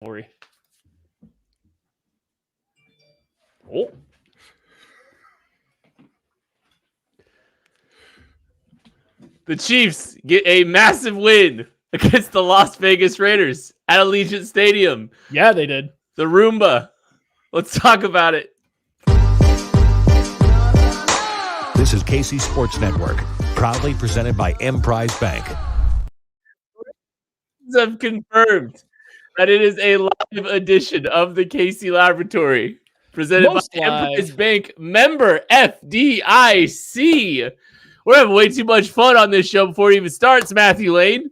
Worry. Oh. The Chiefs get a massive win against the Las Vegas Raiders at Allegiant Stadium. Yeah, they did. The Roomba. Let's talk about it. This is KC Sports Network, proudly presented by Emprise Bank. Have confirmed that it is a live edition of the KC Laboratory, presented by Emprise Bank, member FDIC. We're having way too much fun on this show before it even starts, Matthew Lane.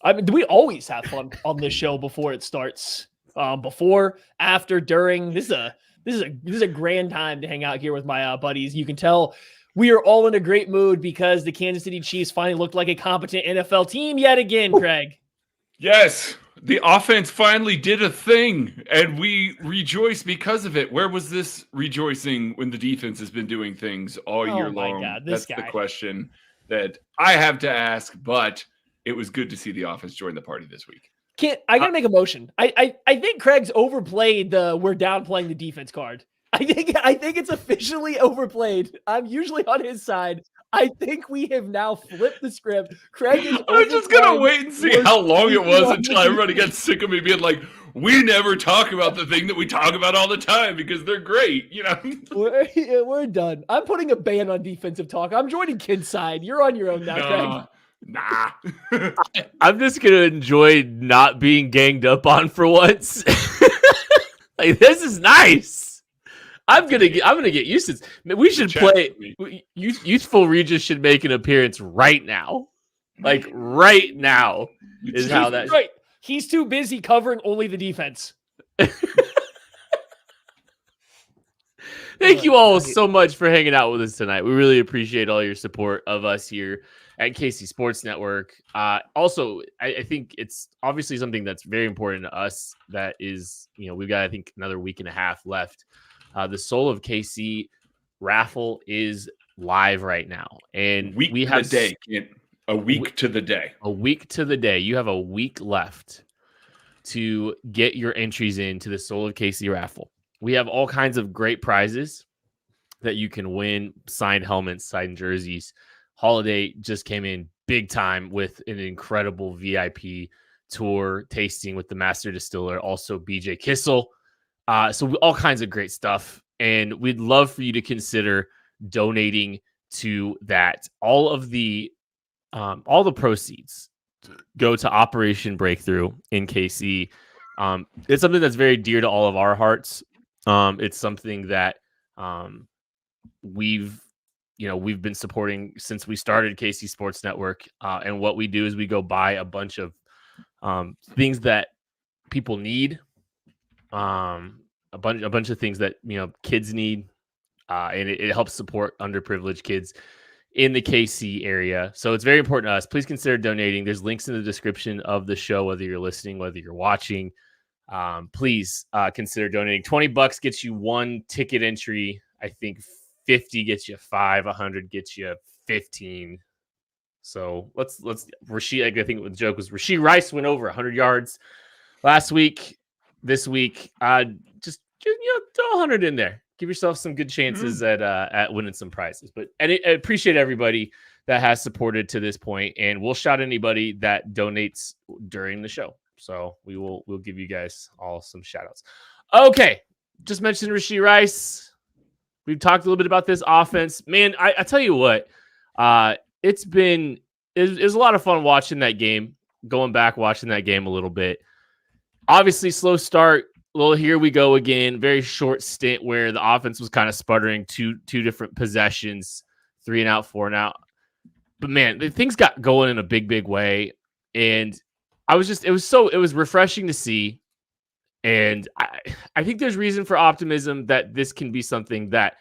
I mean, do we always have fun on this show before it starts? Before, after, during. This is a grand time to hang out here with my buddies. You can tell we are all in a great mood because the Kansas City Chiefs finally looked like a competent NFL team yet again, Craig. Yes, the offense finally did a thing, and we rejoice because of it. Where was this rejoicing when the defense has been doing things all year long? God, That's the question that I have to ask, but it was good to see the offense join the party this week. I got to make a motion. I think Craig's overplayed the we're downplaying the defense card. I think it's officially overplayed. I'm usually on his side. I think we have now flipped the script. Craig is I'm just going to wait and see how long it was until everybody gets sick of me being like, we never talk about the thing that we talk about all the time because they're great, you know? We're done. I'm putting a ban on defensive talk. I'm joining Kid's side. You're on your own now, Craig. Nah. I'm just going to enjoy not being ganged up on for once. Like, this is nice. I'm gonna get used to this. We should play. Youthful Regis should make an appearance right now. Like right now is how that. Right. He's too busy covering only the defense. Thank you all so much for hanging out with us tonight. We really appreciate all your support of us here at KC Sports Network. Also, I think it's obviously something that's very important to us. That is, we've got, I think, another week and a half left. The Soul of KC raffle is live right now, and we have a week to the day. A week to the day. You have a week left to get your entries into the Soul of KC raffle. We have all kinds of great prizes that you can win: signed helmets, signed jerseys. Holiday just came in big time with an incredible VIP tour tasting with the master distiller, also BJ Kissel. So all kinds of great stuff, and we'd love for you to consider donating to that. All the proceeds go to Operation Breakthrough in KC. It's something that's very dear to all of our hearts. It's something that we've been supporting since we started KC Sports Network. And what we do is we go buy a bunch of things that people need. A bunch of things that kids need, and it helps support underprivileged kids in the KC area. So it's very important to us. Please consider donating. There's links in the description of the show, whether you're listening, whether you're watching. Please consider donating. $20 gets you one ticket entry. I think 50 gets you 5, 100 gets you 15. So let's Rashid. I think the joke was Rashid Rice went over 100 yards last week. This week, just throw 100 in there. Give yourself some good chances at winning some prizes. But I appreciate everybody that has supported to this point, and we'll shout anybody that donates during the show. So we'll give you guys all some shout outs. Okay, just mentioned Rashid Rice. We've talked a little bit about this offense. Man, I tell you what, it was a lot of fun watching that game, going back, watching that game a little bit. Obviously, slow start. Well, here we go again. Very short stint where the offense was kind of sputtering. Two different possessions, 3 and out, 4 and out. But man, things got going in a big way, and it was refreshing to see. And I think there's reason for optimism that this can be something that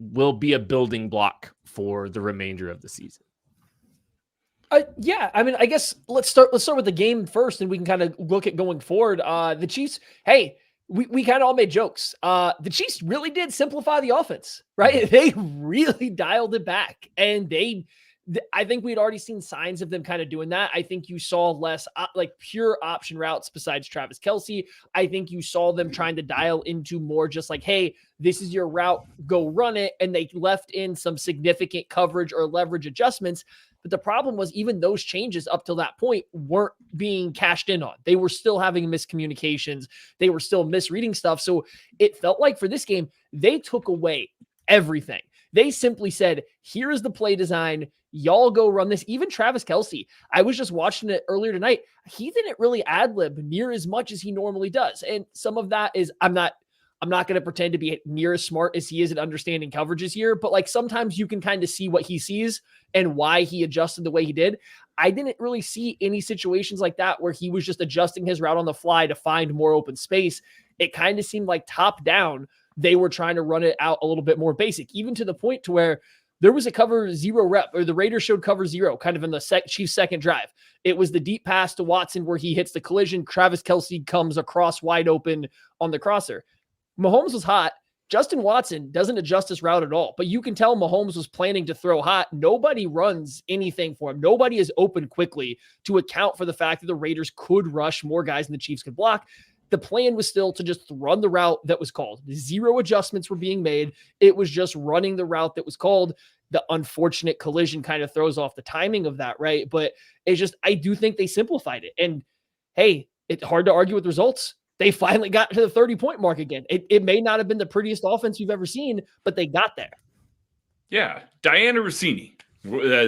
will be a building block for the remainder of the season. Yeah, I mean, I guess let's start with the game first, and we can kind of look at going forward. The Chiefs, hey, we kind of all made jokes. The Chiefs really did simplify the offense, right? They really dialed it back, and they I think we'd already seen signs of them kind of doing that. I think you saw less like pure option routes besides Travis Kelce. I think you saw them trying to dial into more just like, hey, this is your route, go run it. And they left in some significant coverage or leverage adjustments. But the problem was even those changes up till that point weren't being cashed in on. They were still having miscommunications. They were still misreading stuff. So it felt like for this game, they took away everything. They simply said, here is the play design. Y'all go run this. Even Travis Kelce, I was just watching it earlier tonight. He didn't really ad-lib near as much as he normally does. And some of that is, I'm not going to pretend to be near as smart as he is at understanding coverages here, but like sometimes you can kind of see what he sees and why he adjusted the way he did. I didn't really see any situations like that where he was just adjusting his route on the fly to find more open space. It kind of seemed like top down, they were trying to run it out a little bit more basic, even to the point to where there was a cover zero rep, or the Raiders showed cover zero kind of in the Chiefs' second drive. It was the deep pass to Watson where he hits the collision. Travis Kelce comes across wide open on the crosser. Mahomes was hot. Justin Watson doesn't adjust his route at all, but you can tell Mahomes was planning to throw hot. Nobody runs anything for him. Nobody is open quickly to account for the fact that the Raiders could rush more guys than the Chiefs could block. The plan was still to just run the route that was called. Zero adjustments were being made. It was just running the route that was called. The unfortunate collision kind of throws off the timing of that, right? But it's just, I do think they simplified it. And hey, it's hard to argue with results. They finally got to the 30-point mark again. It may not have been the prettiest offense you've ever seen, but they got there. Yeah. Diana Rossini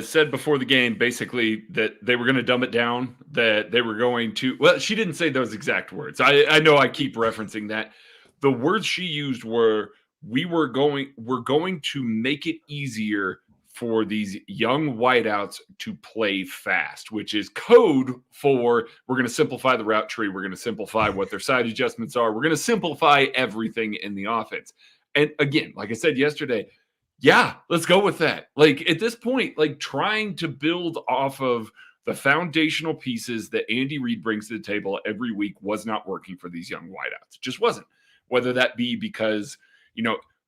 said before the game basically that they were going to dumb it down, that they were going to, well, she didn't say those exact words. I know I keep referencing that. The words she used were, we're going to make it easier for these young wideouts to play fast, which is code for we're going to simplify the route tree. We're going to simplify what their side adjustments are. We're going to simplify everything in the offense. And again, like I said yesterday, yeah, let's go with that. Like at this point, like trying to build off of the foundational pieces that Andy Reid brings to the table every week was not working for these young wideouts. It just wasn't. Whether that be because,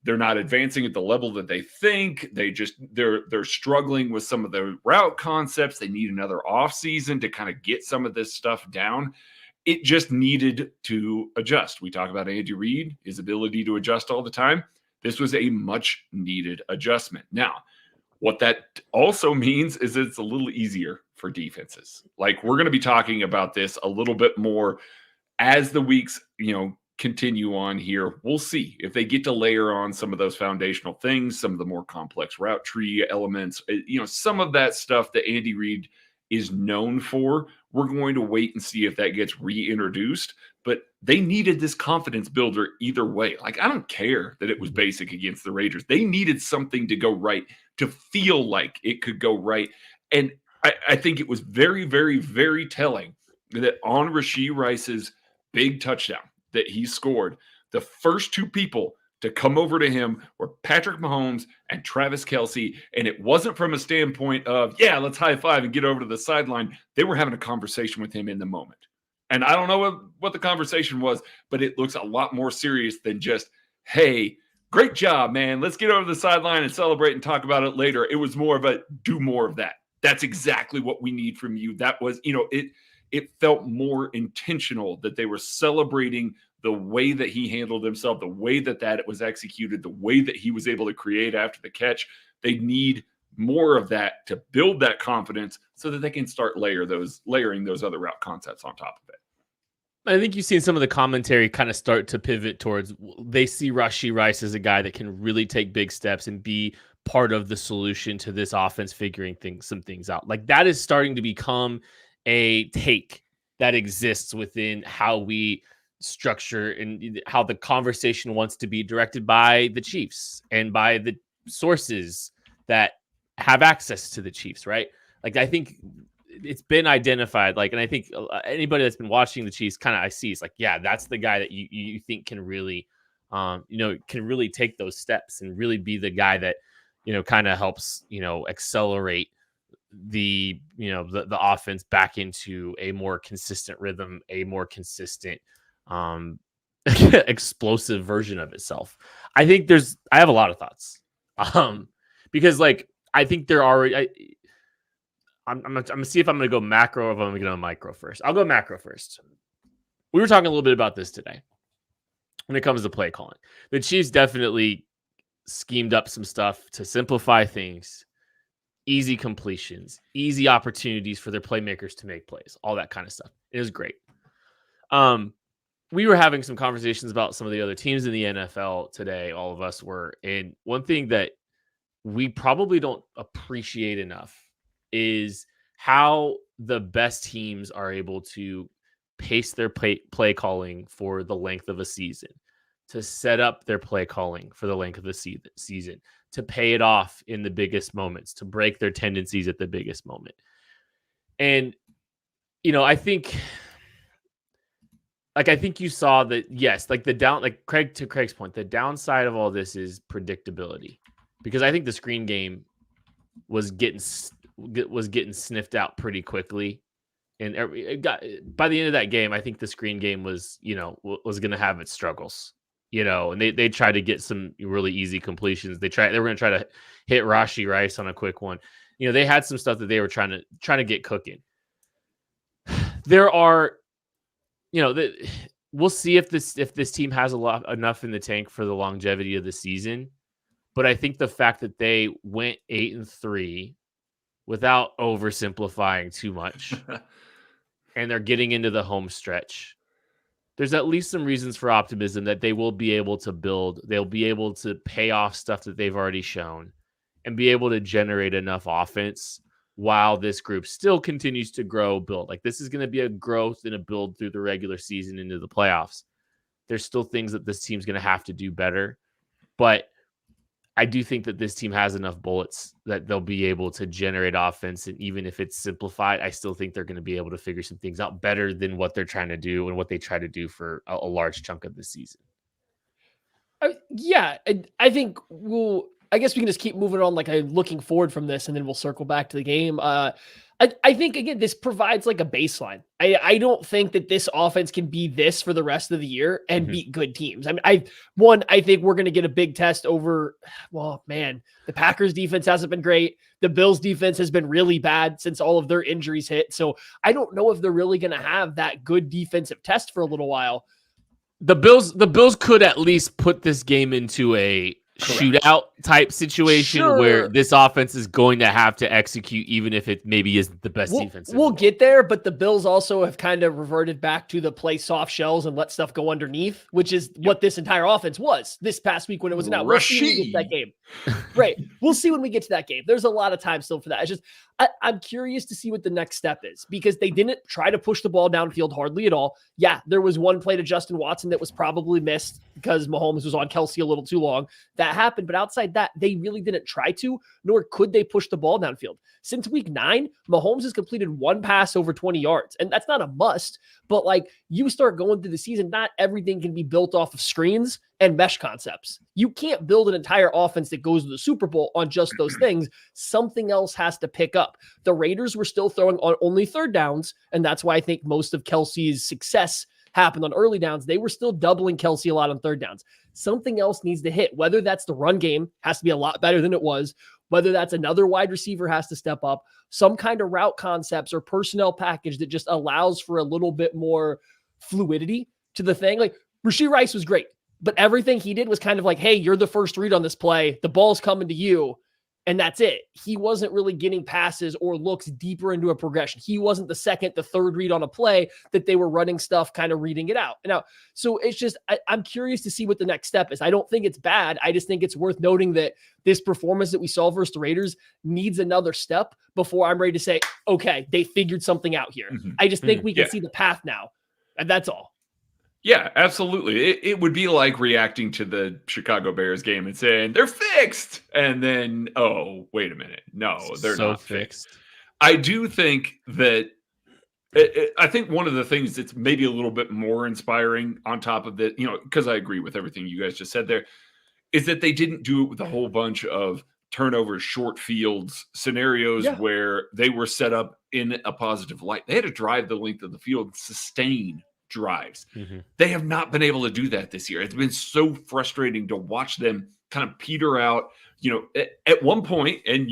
they're not advancing at the level that they think. They're struggling with some of the route concepts. They need another offseason to kind of get some of this stuff down. It just needed to adjust. We talk about Andy Reid, his ability to adjust all the time. This was a much needed adjustment. Now, what that also means is it's a little easier for defenses. Like we're going to be talking about this a little bit more as the weeks, continue on here. We'll see if they get to layer on some of those foundational things, some of the more complex route tree elements, some of that stuff that Andy Reid is known for. We're going to wait and see if that gets reintroduced, but they needed this confidence builder either way. Like, I don't care that it was basic against the Raiders. They needed something to go right, to feel like it could go right. And I think it was very, very, very telling that on Rashid Rice's big touchdown that he scored, the first two people to come over to him were Patrick Mahomes and Travis Kelce. And it wasn't from a standpoint of, yeah, let's high five and get over to the sideline. They were having a conversation with him in the moment. And I don't know what the conversation was, but it looks a lot more serious than just, hey, great job, man. Let's get over to the sideline and celebrate and talk about it later. It was more of a do more of that. That's exactly what we need from you. That was, it felt more intentional that they were celebrating the way that he handled himself, the way that it was executed, the way that he was able to create after the catch. They need more of that to build that confidence so that they can start layering those other route concepts on top of it. I think you've seen some of the commentary kind of start to pivot towards they see Rashid Rice as a guy that can really take big steps and be part of the solution to this offense figuring some things out. Like that is starting to become a take that exists within how we structure and how the conversation wants to be directed by the Chiefs and by the sources that have access to the Chiefs, right? Like I think it's been identified, and I think anybody that's been watching the Chiefs I see it's like, yeah, that's the guy that you think can really, can really take those steps and really be the guy that, kind of helps, accelerate the offense back into a more consistent rhythm, a more consistent, explosive version of itself. I think I have a lot of thoughts, because I think there are, I'm gonna see if I'm gonna go macro or if I'm gonna go micro first. I'll go macro first. We were talking a little bit about this today when it comes to play calling. The Chiefs definitely schemed up some stuff to simplify things, easy completions, easy opportunities for their playmakers to make plays, all that kind of stuff. It was great. We were having some conversations about some of the other teams in the NFL today. All of us were. And one thing that we probably don't appreciate enough is how the best teams are able to pace their play calling for the length of a season, to set up their play calling for the length of the season, to pay it off in the biggest moments, to break their tendencies at the biggest moment. And, I think you saw that, yes, to Craig's point, the downside of all this is predictability, because I think the screen game was getting sniffed out pretty quickly. And by the end of that game, I think the screen game was going to have its struggles, and they tried to get some really easy completions. They were going to try to hit Rashid Rice on a quick one. They had some stuff that they were trying to get cooking. There are, we'll see if this team has enough in the tank for the longevity of the season. But I think the fact that they went 8-3 without oversimplifying too much, and they're getting into the home stretch, there's at least some reasons for optimism that they will be able to build. They'll be able to pay off stuff that they've already shown and be able to generate enough offense while this group still continues to build. Like, this is going to be a growth and a build through the regular season into the playoffs. There's still things that this team's going to have to do better, but I do think that this team has enough bullets that they'll be able to generate offense. And even if it's simplified, I still think they're going to be able to figure some things out better than what they're trying to do and what they try to do for a large chunk of the season. Yeah, I think I guess we can just keep moving on, looking forward from this, and then we'll circle back to the game. I think, again, this provides a baseline. I don't think that this offense can be this for the rest of the year and beat good teams. I mean, I think we're going to get a big test over, the Packers defense hasn't been great. The Bills defense has been really bad since all of their injuries hit. So I don't know if they're really going to have that good defensive test for a little while. The Bills could at least put this game into a shootout type situation where this offense is going to have to execute, even if it maybe isn't the best defense. We'll get there, but the Bills also have kind of reverted back to the play soft shells and let stuff go underneath, which is what this entire offense was this past week when it was not. We'll see when we get to that game. Right. We'll see when we get to that game. There's a lot of time still for that. It's just, I'm curious to see what the next step is, because they didn't try to push the ball downfield hardly at all. Yeah, there was one play to Justin Watson that was probably missed because Mahomes was on Kelsey a little too long. That happened, but outside that, they really didn't try to, nor could they push the ball downfield. Since week 9, Mahomes has completed one pass over 20 yards, and that's not a must, but you start going through the season, not everything can be built off of screens and mesh concepts. You can't build an entire offense that goes to the Super Bowl on just those things. Something else has to pick up. The Raiders were still throwing on only third downs, and that's why I think most of Kelsey's success happened on early downs. They were still doubling Kelsey a lot on third downs. Something else needs to hit, whether that's the run game has to be a lot better than it was, whether that's another wide receiver has to step up, some kind of route concepts or personnel package that just allows for a little bit more fluidity to the thing. Rashid Rice was great, but everything he did was kind of hey, you're the first read on this play. The ball's coming to you. And that's it. He wasn't really getting passes or looks deeper into a progression. He wasn't the second, the third read on a play that they were running stuff, kind of reading it out. Now, so it's just, I'm curious to see what the next step is. I don't think it's bad. I just think it's worth noting that this performance that we saw versus the Raiders needs another step before I'm ready to say, okay, they figured something out here. I just think we can see the path now. And that's all. Yeah, absolutely. It would be like reacting to the Chicago Bears game and saying they're fixed. And then, oh, wait a minute. No, they're not fixed. I do think that I think one of the things that's maybe a little bit more inspiring on top of that, because I agree with everything you guys just said there, is that they didn't do it with a whole bunch of turnovers, short fields, scenarios where they were set up in a positive light. They had to drive the length of the field, sustain drives. Mm-hmm. They have not been able to do that this year. It's been so frustrating to watch them kind of peter out. At one point, and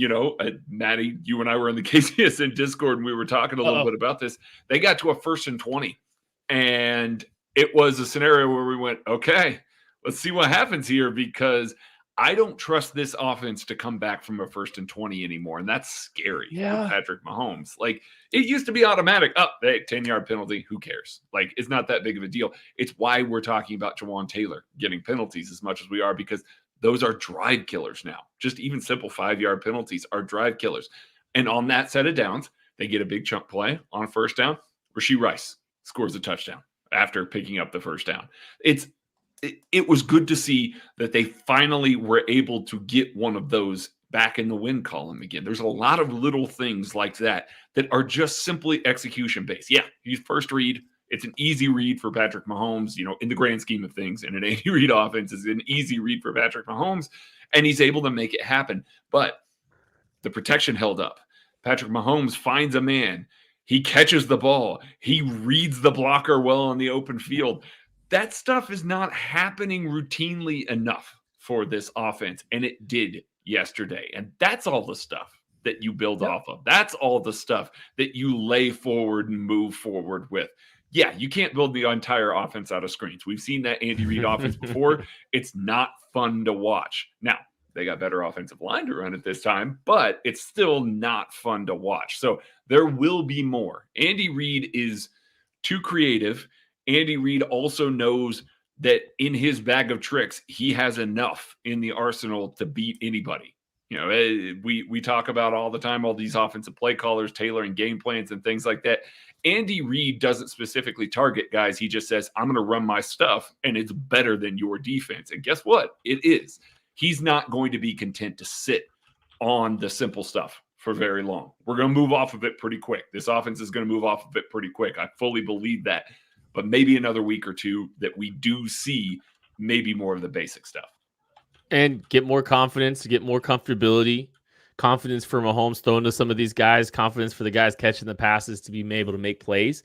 Maddie, you and I were in the KCSN Discord and we were talking a little bit about this. They got to a 1st and 20, and it was a scenario where we went, okay, let's see what happens here, because I don't trust this offense to come back from a 1st and 20 anymore. And that's scary for Patrick Mahomes. Like, it used to be automatic. 10-yard penalty. Who cares? Like, it's not that big of a deal. It's why we're talking about Jawan Taylor getting penalties as much as we are, because those are drive killers now. Just even simple 5-yard penalties are drive killers. And on that set of downs, they get a big chunk play on a 1st down. Rashid Rice scores a touchdown after picking up the 1st down. It was good to see that they finally were able to get one of those back in the win column again. There's a lot of little things like that are just simply execution based. Yeah, he's first read. It's an easy read for Patrick Mahomes, in the grand scheme of things. And an Andy Reid offense is an easy read for Patrick Mahomes, and he's able to make it happen. But the protection held up. Patrick Mahomes finds a man. He catches the ball. He reads the blocker well on the open field. That stuff is not happening routinely enough for this offense, and it did yesterday. And that's all the stuff that you build off of. That's all the stuff that you lay forward and move forward with. Yeah, you can't build the entire offense out of screens. We've seen that Andy Reid offense before. It's not fun to watch. Now, they got better offensive line to run at this time, but it's still not fun to watch. So there will be more. Andy Reid is too creative. Andy Reid also knows that in his bag of tricks, he has enough in the arsenal to beat anybody. We talk about all the time, all these offensive play callers, tailoring game plans and things like that. Andy Reid doesn't specifically target guys. He just says, I'm going to run my stuff, and it's better than your defense. And guess what? It is. He's not going to be content to sit on the simple stuff for very long. We're going to move off of it pretty quick. This offense is going to move off of it pretty quick. I fully believe that. But maybe another week or two that we do see maybe more of the basic stuff. And get more confidence, get more comfortability. Confidence for Mahomes throwing to some of these guys, confidence for the guys catching the passes to be able to make plays.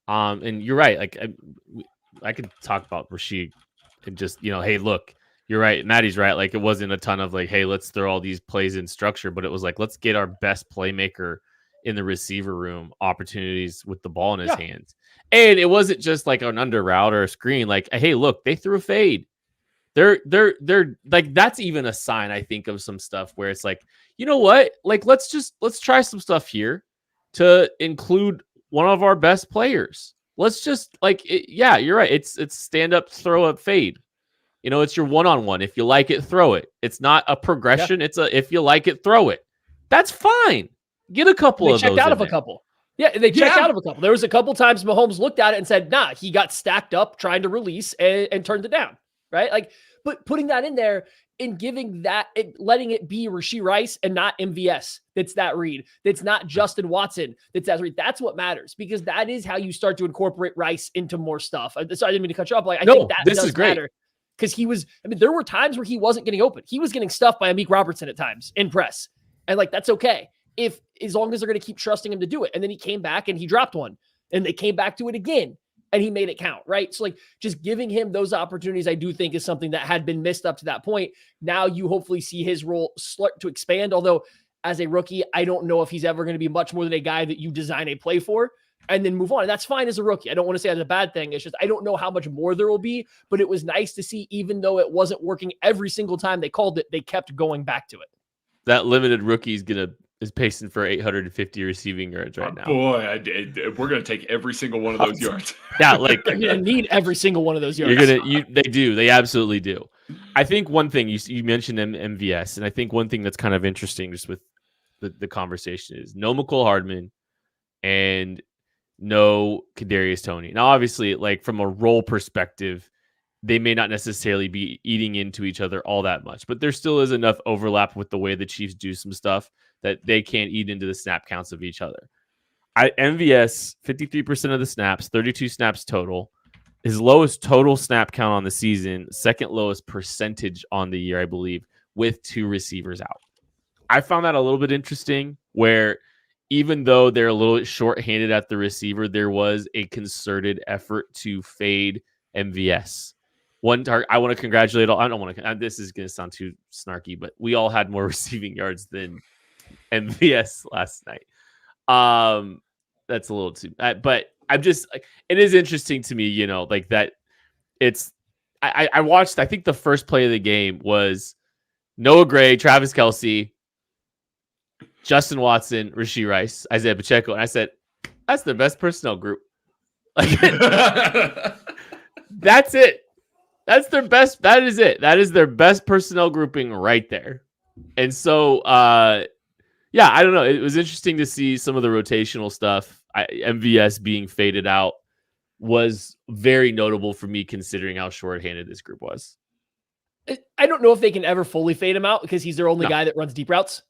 And you're right. Like I could talk about Rashid and just, hey, look, you're right. Maddie's right. Like, it wasn't a ton of like, hey, let's throw all these plays in structure, but it was like, let's get our best playmaker in the receiver room opportunities with the ball in his hands. And it wasn't just like an under route or a screen. Like, hey, look, they threw a fade. They're like, that's even a sign, I think, of some stuff where it's like, you know what? Like, let's try some stuff here to include one of our best players. Let's just yeah, you're right. It's stand up, throw up, fade. It's your one-on-one. If you like it, throw it. It's not a progression. It's if you like it, throw it. That's fine. Get a couple of those. They checked out of a couple. Yeah, they checked out of a couple. There was a couple times Mahomes looked at it and said, nah, he got stacked up trying to release and turned it down. Right? Like, but putting that in there and giving that, letting it be Rashid Rice and not MVS. That's that read. That's not Justin Watson. That's that read. That's what matters, because that is how you start to incorporate Rice into more stuff. Sorry, I didn't mean to cut you off. Like, I think that this does matter. Because he was, there were times where he wasn't getting open. He was getting stuffed by Amik Robertson at times in press. And that's okay. As long as they're going to keep trusting him to do it. And then he came back and he dropped one. And they came back to it again. And he made it count, right? So just giving him those opportunities, I do think, is something that had been missed up to that point. Now you hopefully see his role start to expand. Although as a rookie, I don't know if he's ever going to be much more than a guy that you design a play for and then move on. And that's fine as a rookie. I don't want to say that's a bad thing. It's just, I don't know how much more there will be, but it was nice to see, even though it wasn't working every single time they called it, they kept going back to it. That limited rookie is pacing for 850 receiving yards right now. Boy, we're going to take every single one of those yards. Yeah, you're going to need every single one of those yards. They absolutely do. I think one thing you mentioned MVS, and I think one thing that's kind of interesting just with the conversation is no McCole Hardman and no Kadarius Toney. Now, obviously, from a role perspective, they may not necessarily be eating into each other all that much, but there still is enough overlap with the way the Chiefs do some stuff that they can't eat into the snap counts of each other. MVS, 53% of the snaps, 32 snaps total. His lowest total snap count on the season, second lowest percentage on the year, I believe, with 2 receivers out. I found that a little bit interesting, where even though they're a little bit short-handed at the receiver, there was a concerted effort to fade MVS. One target. I want to congratulate all. I don't want to. This is going to sound too snarky, but we all had more receiving yards than MVS last night. That's a little too. But I'm just. It is interesting to me, like that. It's. I watched. I think the first play of the game was Noah Gray, Travis Kelce, Justin Watson, Rashid Rice, Isaiah Pacheco, and I said, "That's their best personnel group." Like, that's it. That's their best. That is it. That is their best personnel grouping right there. And so, yeah, I don't know. It was interesting to see some of the rotational stuff. MVS being faded out was very notable for me, considering how short-handed this group was. I don't know if they can ever fully fade him out because he's their only guy that runs deep routes.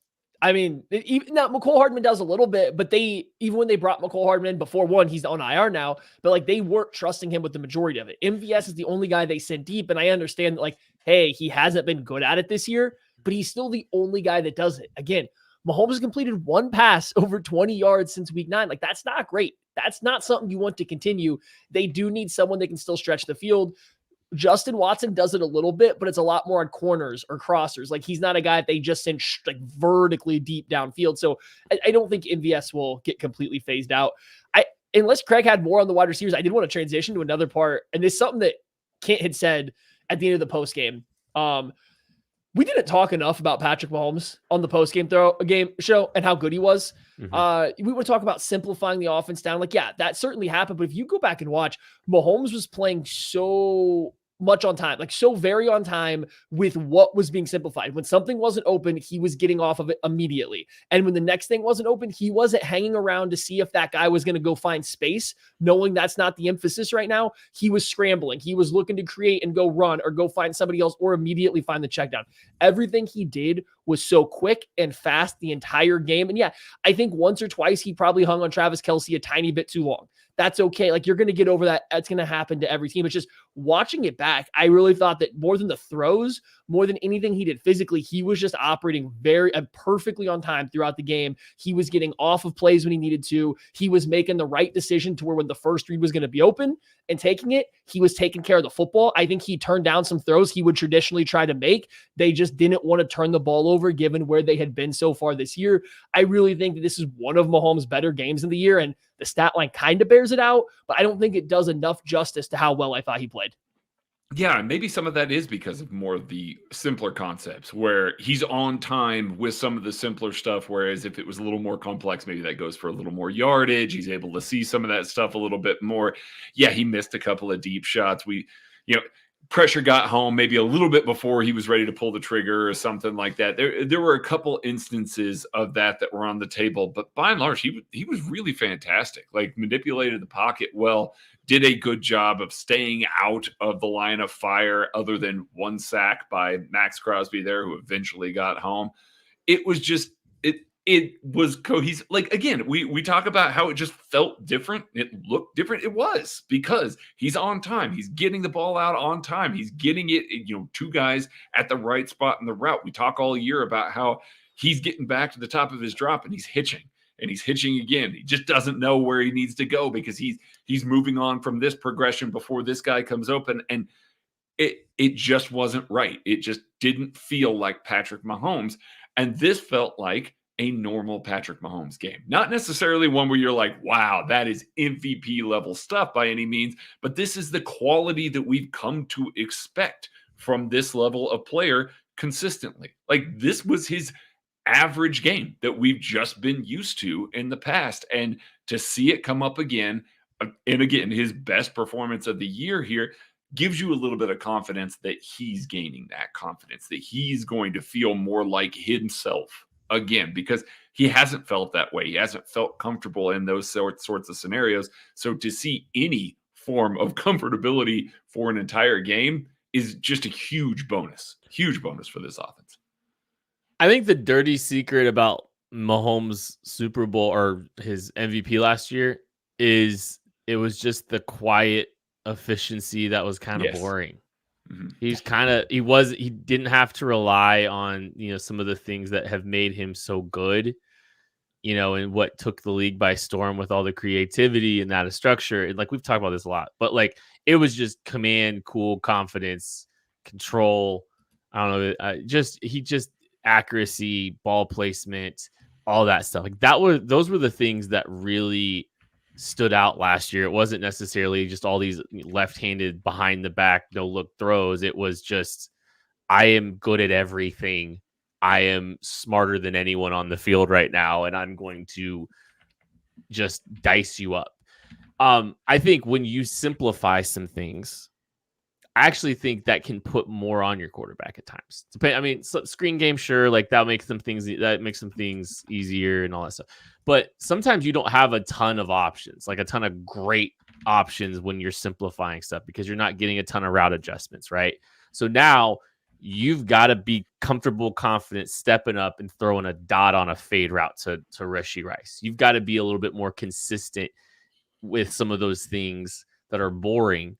I mean, even now McCole Hardman does a little bit, but even when they brought McCole Hardman in before, he's on IR now, but like they weren't trusting him with the majority of it. MVS is the only guy they sent deep, and I understand that, like, hey, he hasn't been good at it this year, but he's still the only guy that does it. Again, Mahomes has completed one pass over 20 yards since week 9. Like, that's not great. That's not something you want to continue. They do need someone that can still stretch the field. Justin Watson does it a little bit, but it's a lot more on corners or crossers. Like, he's not a guy that they just send like vertically deep downfield. So I don't think MVS will get completely phased out. Unless Craig had more on the wide receivers, I did want to transition to another part. And this is something that Kent had said at the end of the post game. We didn't talk enough about Patrick Mahomes on the post-game game show and how good he was. Mm-hmm. We would talk about simplifying the offense down. Like, yeah, that certainly happened. But if you go back and watch, Mahomes was playing so much on time, like so very on time with what was being simplified. When something wasn't open, he was getting off of it immediately. And when the next thing wasn't open, he wasn't hanging around to see if that guy was going to go find space, knowing that's not the emphasis right now. He was scrambling. He was looking to create and go run or go find somebody else or immediately find the check down. Everything he did was so quick and fast the entire game. And yeah, I think once or twice he probably hung on Travis Kelce a tiny bit too long. That's okay. Like, you're going to get over that. That's going to happen to every team. It's just watching it back, I really thought that more than the throws, more than anything he did physically, he was just operating very perfectly on time throughout the game. He was getting off of plays when he needed to. He was making the right decision to where when the first read was going to be open and taking it, he was taking care of the football. I think he turned down some throws he would traditionally try to make. They just didn't want to turn the ball over given where they had been so far this year. I really think that this is one of Mahomes' better games of the year, and the stat line kind of bears it out, but I don't think it does enough justice to how well I thought he played. Yeah, and maybe some of that is because of more of the simpler concepts where he's on time with some of the simpler stuff, whereas if it was a little more complex, maybe that goes for a little more yardage. He's able to see some of that stuff a little bit more. Yeah, he missed a couple of deep shots. Pressure got home maybe a little bit before he was ready to pull the trigger or something like that. There were a couple instances of that were on the table, but by and large, he was really fantastic. Like, manipulated the pocket well, did a good job of staying out of the line of fire other than one sack by Max Crosby there, who eventually got home. It was just, it was cohesive. Like, again, we talk about how it just felt different. It looked different. It was because he's on time. He's getting the ball out on time. He's getting it, two guys at the right spot in the route. We talk all year about how he's getting back to the top of his drop and he's hitching. And he's hitching again. He just doesn't know where he needs to go because he's moving on from this progression before this guy comes open. And it just wasn't right. It just didn't feel like Patrick Mahomes. And this felt like a normal Patrick Mahomes game. Not necessarily one where you're like, wow, that is MVP level stuff by any means, but this is the quality that we've come to expect from this level of player consistently. Like, this was his average game that we've just been used to in the past. And to see it come up again, and again, his best performance of the year here, gives you a little bit of confidence that he's gaining that confidence, that he's going to feel more like himself again, because he hasn't felt that way. He hasn't felt comfortable in those sorts of scenarios. So to see any form of comfortability for an entire game is just a huge bonus for this offense. I think the dirty secret about Mahomes' Super Bowl or his MVP last year is it was just the quiet efficiency that was kind of boring. Mm-hmm. He didn't have to rely on, some of the things that have made him so good. and what took the league by storm with all the creativity and that of structure. And like we've talked about this a lot, but like it was just command, cool, confidence, control. I don't know, just accuracy, ball placement, all that stuff. Like those were the things that really stood out last year. It wasn't necessarily just all these left-handed behind the back, no look throws. It was just, I am good at everything. I am smarter than anyone on the field right now, and I'm going to just dice you up. I think when you simplify some things, I actually think that can put more on your quarterback at times. I mean, screen game, sure, like that makes some things easier and all that stuff. But sometimes you don't have a ton of options, like a ton of great options when you're simplifying stuff because you're not getting a ton of route adjustments, right? So now you've got to be comfortable, confident, stepping up and throwing a dot on a fade route to Rashid Rice. You've got to be a little bit more consistent with some of those things that are boring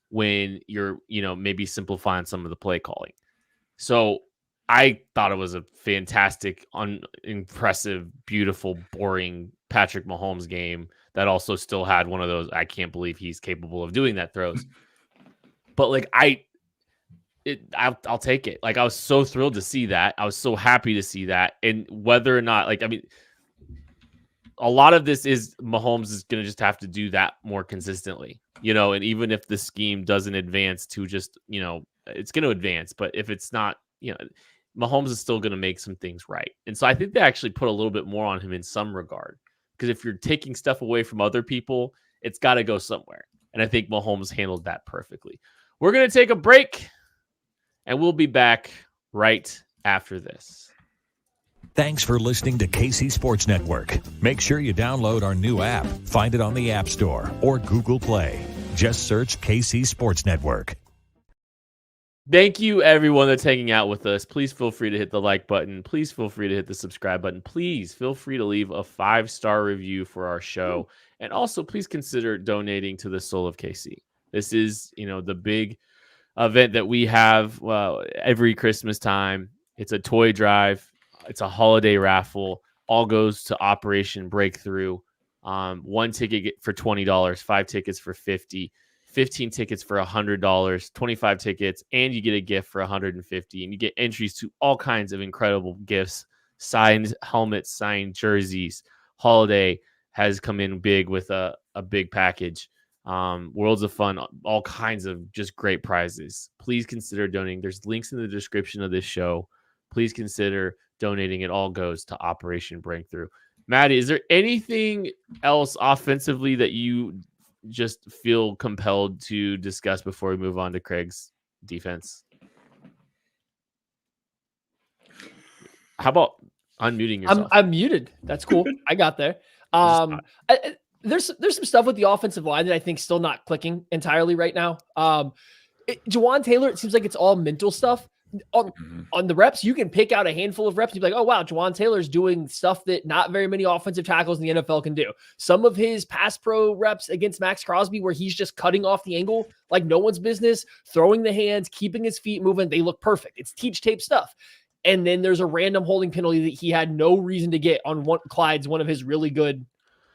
when you're, maybe simplifying some of the play calling. So I thought it was a fantastic, impressive, beautiful, boring Patrick Mahomes game that also still had one of those, I can't believe he's capable of doing that throws. But like, I'll take it. Like, I was so thrilled to see that. I was so happy to see that. And whether or not, a lot of this is Mahomes is going to just have to do that more consistently, and even if the scheme doesn't advance to just, it's going to advance, but if it's not, Mahomes is still going to make some things right. And so I think they actually put a little bit more on him in some regard, because if you're taking stuff away from other people, it's got to go somewhere. And I think Mahomes handled that perfectly. We're going to take a break and we'll be back right after this. Thanks for listening to KC Sports Network. Make sure you download our new app. Find it on the App Store or Google Play. Just search KC Sports Network. Thank you, everyone that's hanging out with us. Please feel free to hit the like button. Please feel free to hit the subscribe button. Please feel free to leave a 5-star review for our show. And also, please consider donating to the Soul of KC. This is, the big event that we have every Christmas time. It's a toy drive. It's a holiday raffle. All goes to Operation Breakthrough. 1 ticket for $20, 5 tickets for $50, 15 tickets for $100, 25 tickets, and you get a gift for $150. And you get entries to all kinds of incredible gifts, signed helmets, signed jerseys. Holiday has come in big with a big package. Worlds of fun, all kinds of just great prizes. Please consider donating. There's links in the description of this show. Please consider donating. It all goes to Operation Breakthrough. Maddie, is there anything else offensively that you just feel compelled to discuss before we move on to Craig's defense? How about unmuting yourself? I'm muted. That's cool. I got there. There's some stuff with the offensive line that I think still not clicking entirely right now. Juwan Taylor, it seems like it's all mental stuff. On the reps, you can pick out a handful of reps and be like, oh, wow, Juwan Taylor's doing stuff that not very many offensive tackles in the NFL can do. Some of his pass pro reps against Max Crosby, where he's just cutting off the angle like no one's business, throwing the hands, keeping his feet moving, they look perfect. It's teach tape stuff. And then there's a random holding penalty that he had no reason to get on Clyde's one of his really good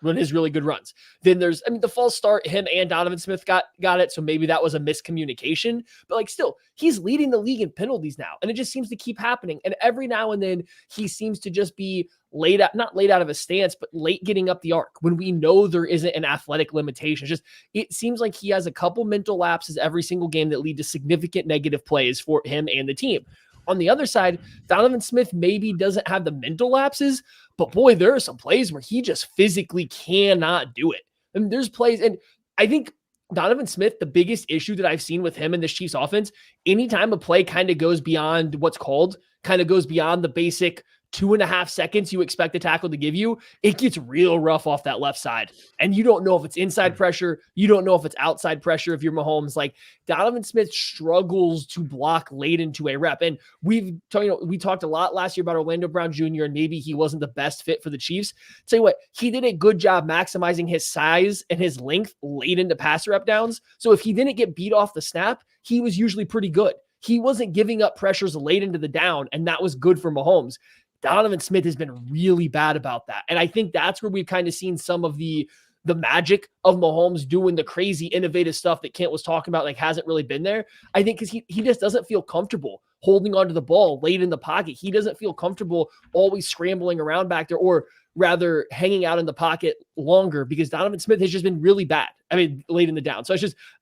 runs. Then there's, the false start, him and Donovan Smith got it. So maybe that was a miscommunication, but like still, he's leading the league in penalties now. And it just seems to keep happening. And every now and then he seems to just be not laid out of his stance, but late getting up the arc when we know there isn't an athletic limitation. It's just, it seems like he has a couple mental lapses every single game that lead to significant negative plays for him and the team. On the other side, Donovan Smith maybe doesn't have the mental lapses, but boy, there are some plays where he just physically cannot do it. There's plays, and I think Donovan Smith, the biggest issue that I've seen with him in this Chiefs offense, anytime a play kind of goes beyond the basic 2.5 seconds you expect the tackle to give you, it gets real rough off that left side. And you don't know if it's inside pressure. You don't know if it's outside pressure if you're Mahomes. Like, Donovan Smith struggles to block late into a rep. And we talked a lot last year about Orlando Brown Jr. and maybe he wasn't the best fit for the Chiefs. Tell you what, he did a good job maximizing his size and his length late into pass rep downs. So if he didn't get beat off the snap, he was usually pretty good. He wasn't giving up pressures late into the down, and that was good for Mahomes. Donovan Smith has been really bad about that. And I think that's where we've kind of seen some of the magic of Mahomes doing the crazy innovative stuff that Kent was talking about, like hasn't really been there. I think because he just doesn't feel comfortable holding onto the ball late in the pocket. He doesn't feel comfortable always scrambling around back there, or rather hanging out in the pocket longer, because Donovan Smith has just been really bad. I mean, late in the down. So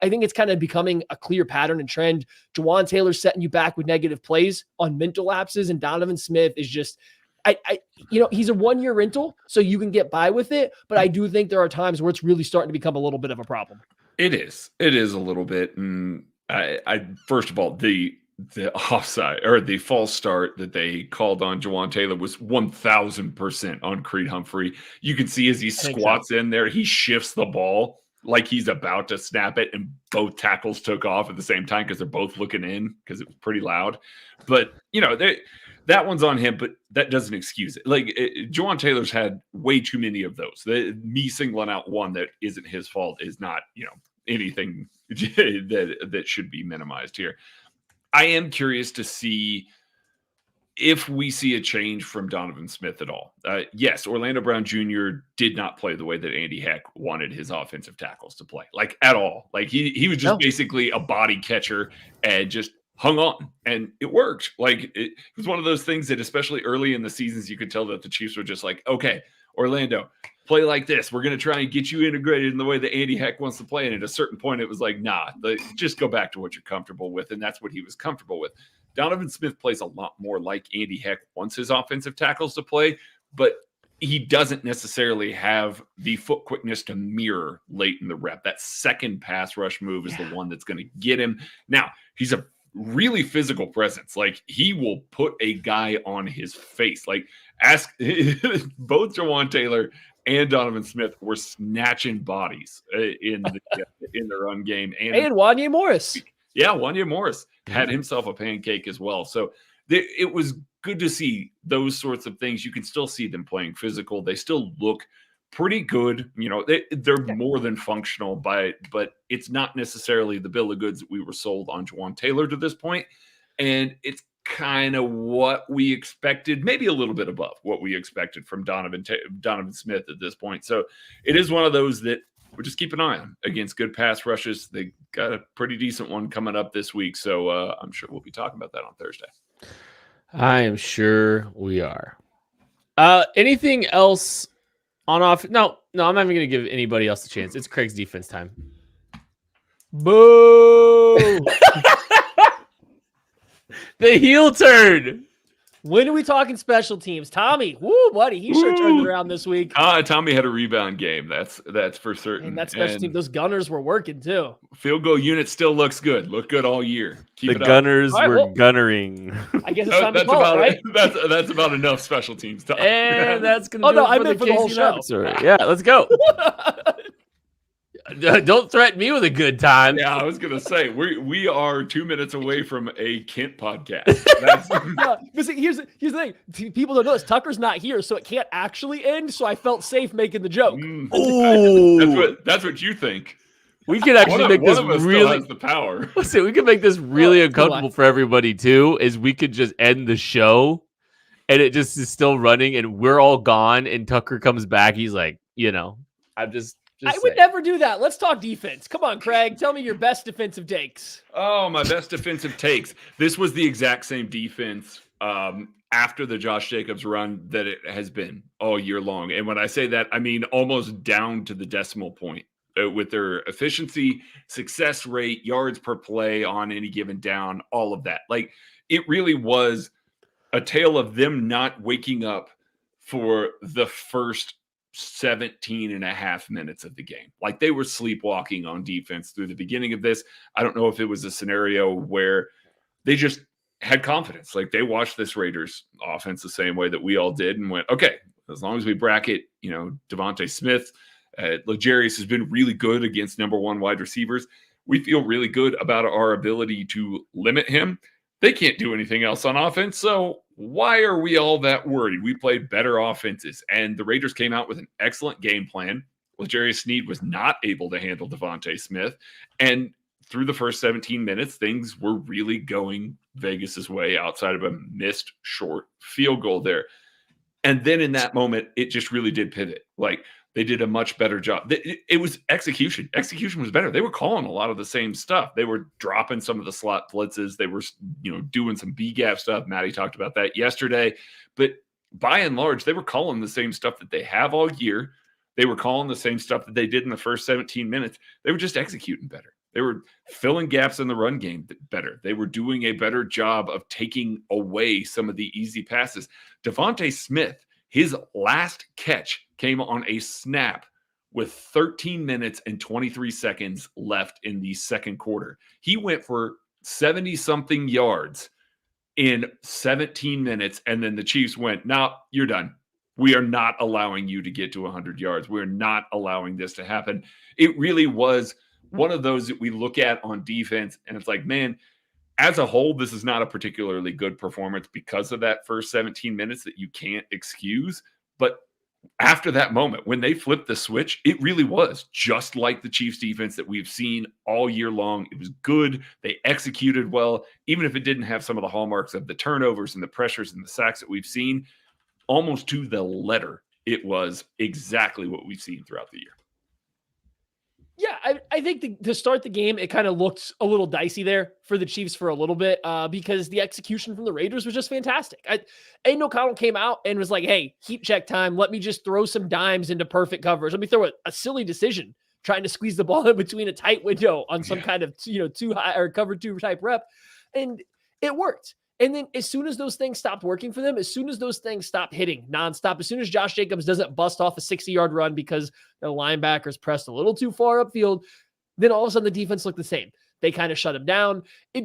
I think it's kind of becoming a clear pattern and trend. Jawan Taylor's setting you back with negative plays on mental lapses, and Donovan Smith is just, he's a 1-year rental, so you can get by with it. But I do think there are times where it's really starting to become a little bit of a problem. It is a little bit. And I first of all, the offside or the false start that they called on Jawan Taylor was 1000% on Creed Humphrey. You can see as he squats in there, he shifts the ball like he's about to snap it, and both tackles took off at the same time because they're both looking in because it was pretty loud. But that one's on him, but that doesn't excuse it. Like Jawan Taylor's had way too many of those. Me singling out one that isn't his fault is not, anything that should be minimized here. I am curious to see if we see a change from Donovan Smith at all. Yes, Orlando Brown Jr. did not play the way that Andy Heck wanted his offensive tackles to play, like at all. Like he was just basically a body catcher and just hung on, and it worked. Like it was one of those things that, especially early in the seasons, you could tell that the Chiefs were just like, okay, Orlando, play like this. We're going to try and get you integrated in the way that Andy Heck wants to play. And at a certain point, it was like, nah, just go back to what you're comfortable with. And that's what he was comfortable with. Donovan Smith plays a lot more like Andy Heck wants his offensive tackles to play, but he doesn't necessarily have the foot quickness to mirror late in the rep. That second pass rush move is the one that's going to get him. Now, he's a really physical presence. Like he will put a guy on his face. Like ask both Jawan Taylor and Donovan Smith were snatching bodies in the run game. And Wanya Morris. Yeah, Wanya Morris had himself a pancake as well. So it was good to see those sorts of things. You can still see them playing physical. They still look pretty good. They're more than functional, but it's not necessarily the bill of goods that we were sold on Jawan Taylor to this point. And it's kind of what we expected, maybe a little bit above what we expected from Donovan Smith at this point. So it is one of those that we'll just keep an eye on against good pass rushes. They got a pretty decent one coming up this week. So I'm sure we'll be talking about that on Thursday. I am sure we are. Anything else on off? No, I'm not even going to give anybody else a chance. It's Craig's defense time. Boo! The heel turn. When are we talking special teams? Tommy, woo, buddy, he sure turned it around this week. Tommy had a rebound game. That's for certain. And that special team, those Gunners were working too. Field goal unit still looks good. Looked good all year. Keep the Gunners were gunnering. I guess it's time to call it, right? That's about enough special teams talk. And that's going to do it for the whole show. Yeah, let's go. Don't threaten me with a good time. Yeah, I was gonna say we are 2 minutes away from a Kent podcast. But see, here's the thing: people don't know this. Tucker's not here, so it can't actually end. So I felt safe making the joke. That's what you think. We can actually make this really has the power. Listen, we can make this really uncomfortable for everybody too. Is we could just end the show, and it just is still running, and we're all gone, and Tucker comes back. He's like, I'm just. I would never do that. Let's talk defense. Come on, Craig. Tell me your best defensive takes. Oh, my best defensive takes. This was the exact same defense after the Josh Jacobs run that it has been all year long. And when I say that, I mean almost down to the decimal point with their efficiency, success rate, yards per play on any given down, all of that. Like it really was a tale of them not waking up for the first 17 and a half minutes of the game. Like they were sleepwalking on defense through the beginning of this. I don't know if it was a scenario where they just had confidence. Like they watched this Raiders offense the same way that we all did and went, okay, as long as we bracket, Devontae Smith, L'Jarius has been really good against number one wide receivers. We feel really good about our ability to limit him. They can't do anything else on offense. So why are we all that worried? We played better offenses, and the Raiders came out with an excellent game plan. L'Jarius Sneed was not able to handle Devontae Smith, and through the first 17 minutes, things were really going Vegas's way outside of a missed short field goal there. And then in that moment, it just really did pivot. Like they did a much better job. It was execution. Execution was better. They were calling a lot of the same stuff. They were dropping some of the slot blitzes. They were, doing some B gap stuff. Maddie talked about that yesterday. But by and large, they were calling the same stuff that they have all year. They were calling the same stuff that they did in the first 17 minutes. They were just executing better. They were filling gaps in the run game better. They were doing a better job of taking away some of the easy passes. Devontae Smith, his last catch came on a snap with 13 minutes and 23 seconds left in the second quarter. He went for 70-something yards in 17 minutes, and then the Chiefs went, "No, you're done. We are not allowing you to get to 100 yards. We're not allowing this to happen." It really was one of those that we look at on defense, and it's like, man, as a whole, this is not a particularly good performance because of that first 17 minutes that you can't excuse. But after that moment, when they flipped the switch, it really was just like the Chiefs defense that we've seen all year long. It was good. They executed well, even if it didn't have some of the hallmarks of the turnovers and the pressures and the sacks that we've seen. Almost to the letter, it was exactly what we've seen throughout the year. Yeah, I think to start the game, it kind of looked a little dicey there for the Chiefs for a little bit because the execution from the Raiders was just fantastic. Aiden O'Connell came out and was like, "Hey, heat check time. Let me just throw some dimes into perfect coverage. Let me throw a silly decision trying to squeeze the ball in between a tight window on some kind of too high or cover 2 type rep," and it worked. And then as soon as those things stopped working for them, as soon as those things stopped hitting nonstop, as soon as Josh Jacobs doesn't bust off a 60-yard run because the linebackers pressed a little too far upfield, then all of a sudden the defense looked the same. They kind of shut him down. It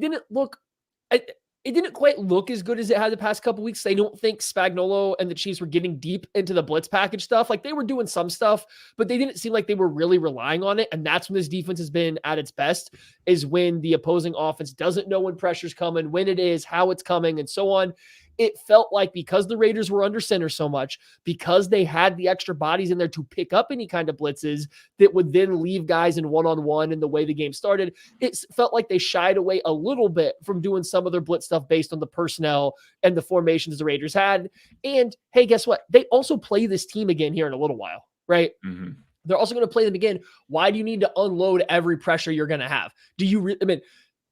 didn't quite look as good as it had the past couple weeks. I don't think Spagnuolo and the Chiefs were getting deep into the blitz package stuff. Like they were doing some stuff, but they didn't seem like they were really relying on it. And that's when this defense has been at its best, is when the opposing offense doesn't know when pressure's coming, when it is, how it's coming, and so on. It felt like because the Raiders were under center so much, because they had the extra bodies in there to pick up any kind of blitzes that would then leave guys in one-on-one in the way the game started, it felt like they shied away a little bit from doing some of their blitz stuff based on the personnel and the formations the Raiders had. And hey, guess what? They also play this team again here in a little while, right? Mm-hmm. They're also going to play them again. Why do you need to unload every pressure you're going to have?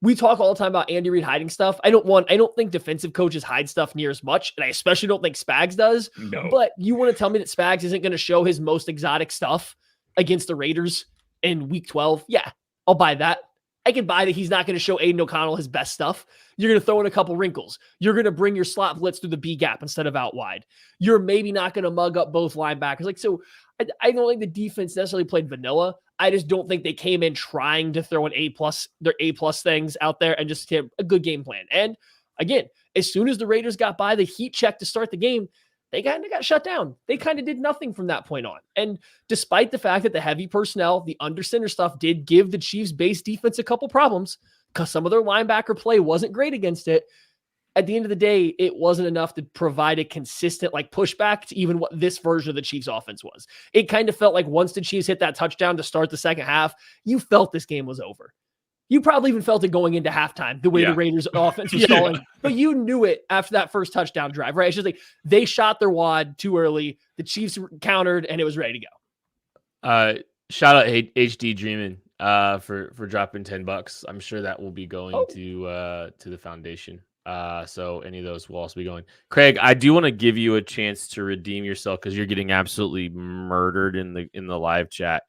We talk all the time about Andy Reid hiding stuff. I don't think defensive coaches hide stuff near as much, and I especially don't think Spags does. No. But you want to tell me that Spags isn't going to show his most exotic stuff against the Raiders in Week 12? Yeah, I'll buy that. I can buy that he's not going to show Aiden O'Connell his best stuff. You're going to throw in a couple wrinkles. You're going to bring your slot blitz through the B gap instead of out wide. You're maybe not going to mug up both linebackers. I don't think the defense necessarily played vanilla. I just don't think they came in trying to throw their A+ things out there and just have a good game plan. And again, as soon as the Raiders got by the heat check to start the game, they kind of got shut down. They kind of did nothing from that point on. And despite the fact that the heavy personnel, the under center stuff did give the Chiefs base defense a couple problems because some of their linebacker play wasn't great against it, at the end of the day, it wasn't enough to provide a consistent pushback to even what this version of the Chiefs offense was. It kind of felt like once the Chiefs hit that touchdown to start the second half, you felt this game was over. You probably even felt it going into halftime, the way the Raiders offense was stalling, but you knew it after that first touchdown drive, right? It's just like they shot their wad too early. The Chiefs countered and it was ready to go. Shout out HD Dreamin' for dropping $10. I'm sure that will be going to the foundation. So any of those will also be going. Craig, I do want to give you a chance to redeem yourself because you're getting absolutely murdered in the live chat.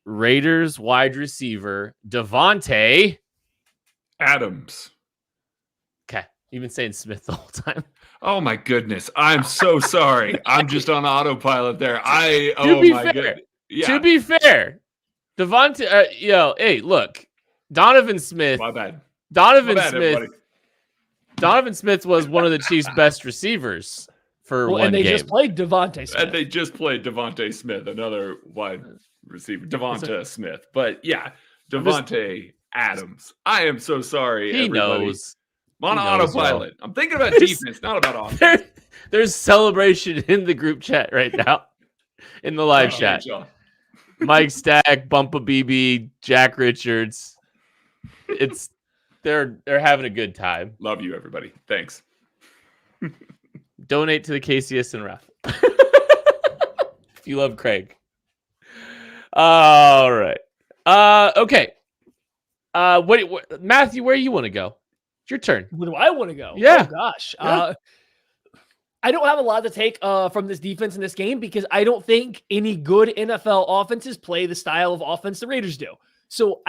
Raiders wide receiver Devontae Adams. Okay, you've been saying Smith the whole time. Oh my goodness, I'm so sorry. I'm just on autopilot there. To be fair, Devontae. Hey, look, Donovan Smith. My bad. Donovan Smith was one of the Chiefs' best receivers for one game. And they just played Devontae Smith. And they just played Devontae Smith, another wide receiver, Devonta Smith. But yeah, Devontae Adams. I am so sorry, everybody. Knows. I'm on autopilot. I'm thinking about defense, not about offense. There's celebration in the group chat right now, in the live chat. Mike Stack, Bumpa BB, Jack Richards. They're having a good time. Love you, everybody. Thanks. donate to the KCS and Raffle. If you love Craig. All right. Okay. What Matthew, where you want to go? It's your turn. Where do I want to go? Yeah. Oh gosh. Yeah. I don't have a lot to take from this defense in this game because I don't think any good NFL offenses play the style of offense the Raiders do. So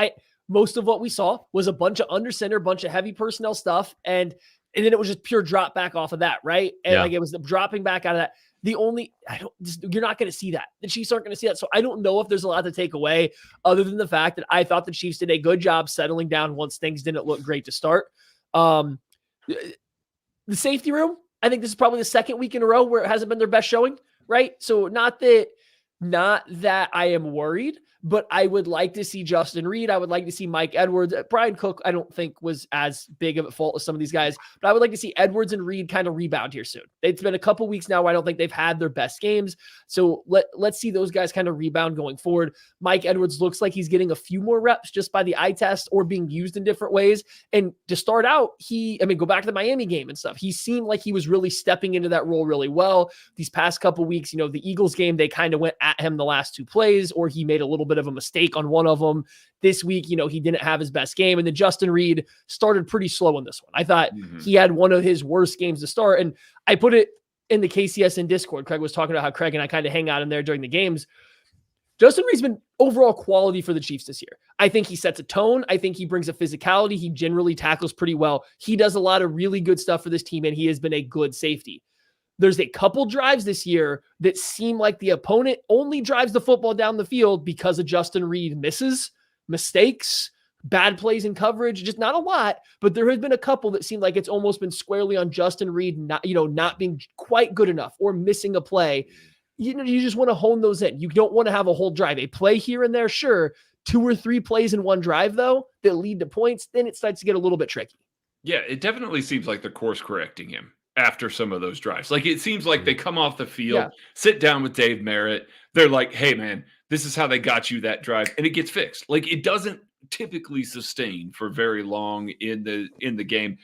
most of what we saw was a bunch of under center, bunch of heavy personnel stuff, and then it was just pure drop back off of that, right? And like it was dropping back out of that. You're not going to see that. The Chiefs aren't going to see that. So I don't know if there's a lot to take away other than the fact that I thought the Chiefs did a good job settling down once things didn't look great to start. The safety room, I think this is probably the second week in a row where it hasn't been their best showing, right? So not that I am worried, but I would like to see Justin Reed. I would like to see Mike Edwards. Brian Cook, I don't think was as big of a fault as some of these guys, but I would like to see Edwards and Reed kind of rebound here soon. It's been a couple weeks now where I don't think they've had their best games. So let's see those guys kind of rebound going forward. Mike Edwards looks like he's getting a few more reps just by the eye test or being used in different ways. And to start out, go back to the Miami game and stuff. He seemed like he was really stepping into that role really well. These past couple weeks, the Eagles game, they kind of went at him the last two plays, or he made a little bit of a mistake on one of them. This week, he didn't have his best game. And then Justin Reed started pretty slow in this one. I thought he had one of his worst games to start. And I put it in the KCS in Discord. Craig was talking about how Craig and I kind of hang out in there during the games. Justin Reed's been overall quality for the Chiefs this year. I think he sets a tone. I think he brings a physicality. He generally tackles pretty well. He does a lot of really good stuff for this team, and he has been a good safety. There's a couple drives this year that seem like the opponent only drives the football down the field because of Justin Reed mistakes, bad plays in coverage, just not a lot, but there has been a couple that seem like it's almost been squarely on Justin Reed, not being quite good enough or missing a play. You just want to hone those in. You don't want to have a whole drive. A play here and there, sure. 2 or 3 plays in one drive, though, that lead to points, then it starts to get a little bit tricky. Yeah, it definitely seems like they're course correcting him after some of those drives. Like, it seems like they come off the field, sit down with Dave Merritt. They're like, hey, man, this is how they got you that drive. And it gets fixed. Like, it doesn't typically sustain for very long in the game.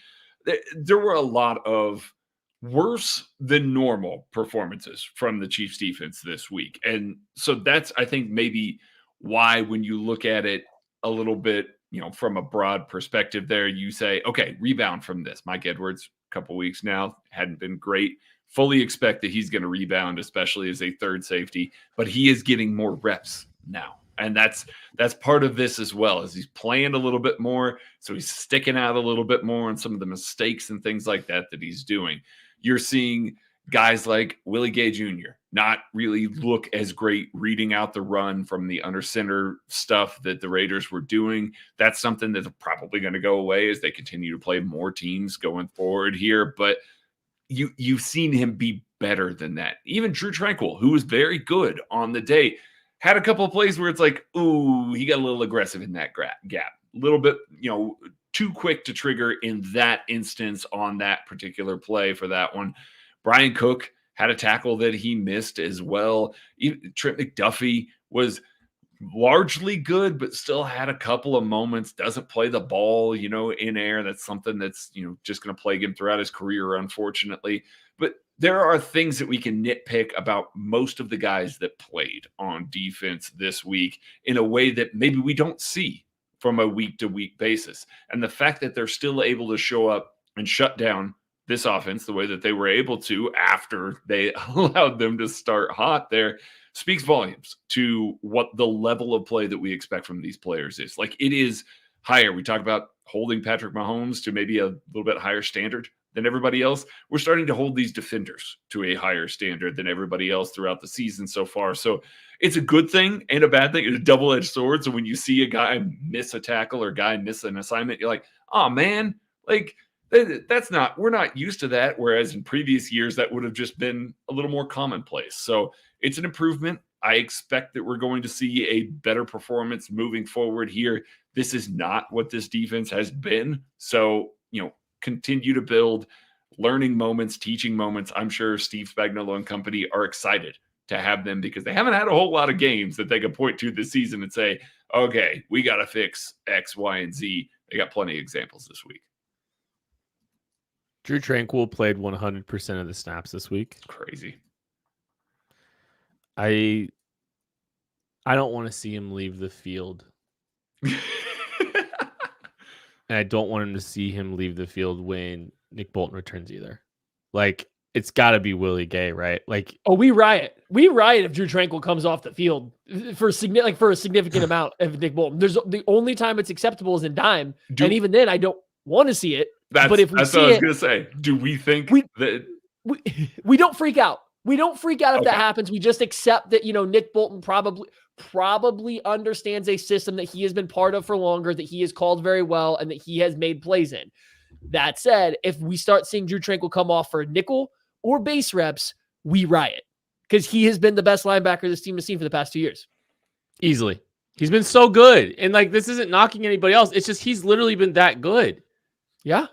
There were a lot of worse than normal performances from the Chiefs defense this week. And so that's, I think, maybe why when you look at it a little bit, from a broad perspective there, you say, okay, rebound from this. Mike Edwards, a couple weeks now, hadn't been great. Fully expect that he's going to rebound, especially as a third safety, but he is getting more reps now. And that's part of this as well, as he's playing a little bit more. So he's sticking out a little bit more on some of the mistakes and things like that he's doing. You're seeing guys like Willie Gay Jr. not really look as great reading out the run from the under center stuff that the Raiders were doing. That's something that's probably going to go away as they continue to play more teams going forward here. But you've seen him be better than that. Even Drew Tranquil, who was very good on the day, had a couple of plays where it's like, ooh, he got a little aggressive in that gap. A little bit, too quick to trigger in that instance on that particular play for that one. Brian Cook had a tackle that he missed as well. Trent McDuffie was largely good, but still had a couple of moments, doesn't play the ball, in air. That's something that's, just going to plague him throughout his career, unfortunately. But there are things that we can nitpick about most of the guys that played on defense this week in a way that maybe we don't see from a week-to-week basis. And the fact that they're still able to show up and shut down this offense the way that they were able to after they allowed them to start hot there speaks volumes to what the level of play that we expect from these players is. Like, it is higher. We talk about holding Patrick Mahomes to maybe a little bit higher standard than everybody else. We're starting to hold these defenders to a higher standard than everybody else throughout the season so far. So it's a good thing and a bad thing. It's a double-edged sword. So when you see a guy miss a tackle or a guy miss an assignment, you're like, oh man, like we're not used to that. Whereas in previous years, that would have just been a little more commonplace. So it's an improvement. I expect that we're going to see a better performance moving forward here. This is not what this defense has been. So, continue to build learning moments, teaching moments. I'm sure Steve Spagnuolo and company are excited to have them because they haven't had a whole lot of games that they can point to this season and say, okay, we got to fix X, Y, and Z. They got plenty of examples this week. Drew Tranquil played 100% of the snaps this week. Crazy. I don't want to see him leave the field. And I don't want him to see him leave the field when Nick Bolton returns either. Like, it's got to be Willie Gay, right? Like, oh, we riot. We riot if Drew Tranquil comes off the field for a significant amount of Nick Bolton. There's the only time it's acceptable is in dime, and even then, I don't want to see it. But if we see what I was it, gonna say. Do we think that we don't freak out? We don't freak out if that happens. We just accept that, Nick Bolton probably understands a system that he has been part of for longer, that he has called very well, and that he has made plays in. That said, if we start seeing Drew Tranquil come off for nickel or base reps, we riot because he has been the best linebacker this team has seen for the past 2 years. Easily. He's been so good. And like, this isn't knocking anybody else. It's just, he's literally been that good. Yeah.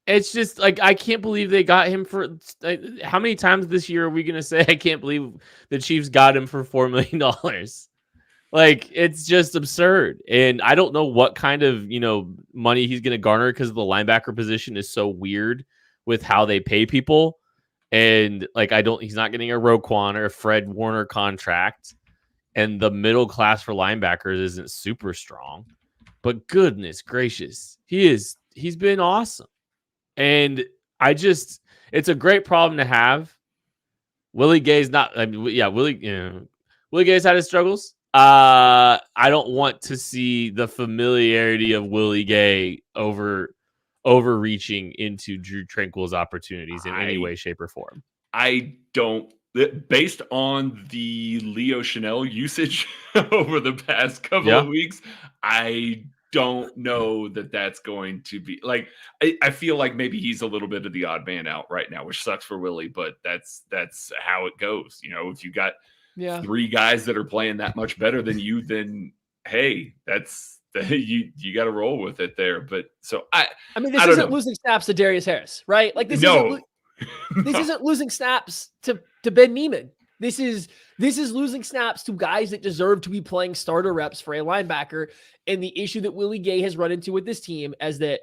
It's just like, I can't believe they got him for how many times this year are we going to say, I can't believe the Chiefs got him for $4 million. Like, it's just absurd. And I don't know what kind of, money he's going to garner because the linebacker position is so weird with how they pay people. And like, he's not getting a Roquan or a Fred Warner contract. And the middle class for linebackers isn't super strong, but goodness gracious, he's been awesome. And it's a great problem to have. Willie Gay's not, Willie Gay's had his struggles. I don't want to see the familiarity of Willie Gay overreaching into Drew Tranquil's opportunities in any way, shape, or form. I don't, based on the Leo Chanel usage over the past couple of weeks, I don't know that that's going to be like, I feel like maybe he's a little bit of the odd man out right now, which sucks for Willie, but that's how it goes. If you got three guys that are playing that much better than you, then hey, that's you got to roll with it there. But so this isn't losing snaps to Darius Harris, right? Like this isn't losing snaps to Ben Neiman. This is losing snaps to guys that deserve to be playing starter reps for a linebacker. And the issue that Willie Gay has run into with this team is that